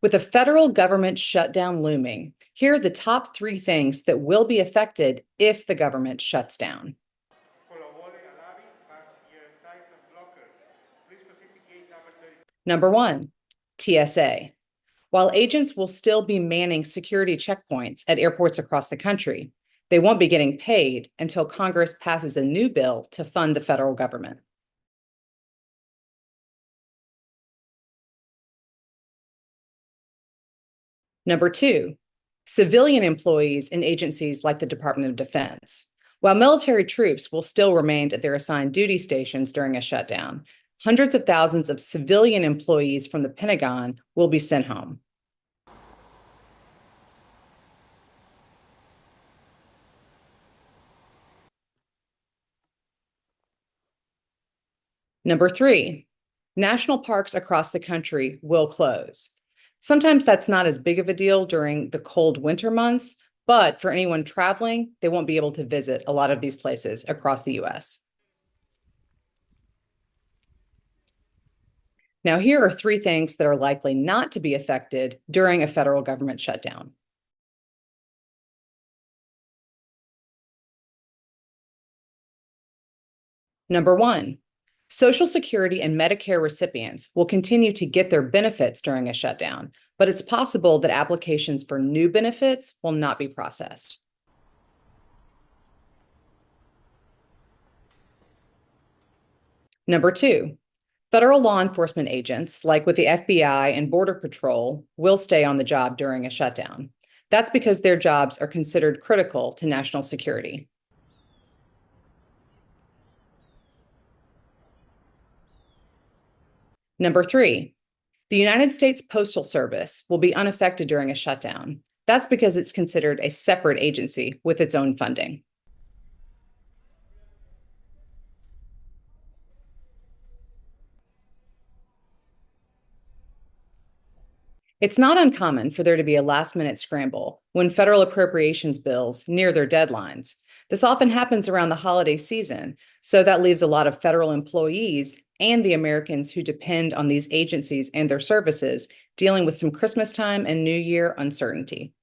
With a federal government shutdown looming, here are the top 3 things that will be affected if the government shuts down. Number 1, TSA. While agents will still be manning security checkpoints at airports across the country, they won't be getting paid until Congress passes a new bill to fund the federal government. Number 2, civilian employees in agencies like the Department of Defense. While military troops will still remain at their assigned duty stations during a shutdown, hundreds of thousands of civilian employees from the Pentagon will be sent home. Number 3, national parks across the country will close. Sometimes that's not as big of a deal during the cold winter months, but for anyone traveling, they won't be able to visit a lot of these places across the US. Now, here are 3 things that are likely not to be affected during a federal government shutdown. Number 1, Social Security and Medicare recipients will continue to get their benefits during a shutdown, but it's possible that applications for new benefits will not be processed. Number 2, federal law enforcement agents, like with the FBI and Border Patrol, will stay on the job during a shutdown. That's because their jobs are considered critical to national security. Number 3, the United States Postal Service will be unaffected during a shutdown. That's because it's considered a separate agency with its own funding. It's not uncommon for there to be a last-minute scramble when federal appropriations bills near their deadlines. This often happens around the holiday season, so that leaves a lot of federal employees and the Americans who depend on these agencies and their services dealing with some Christmas time and New Year uncertainty.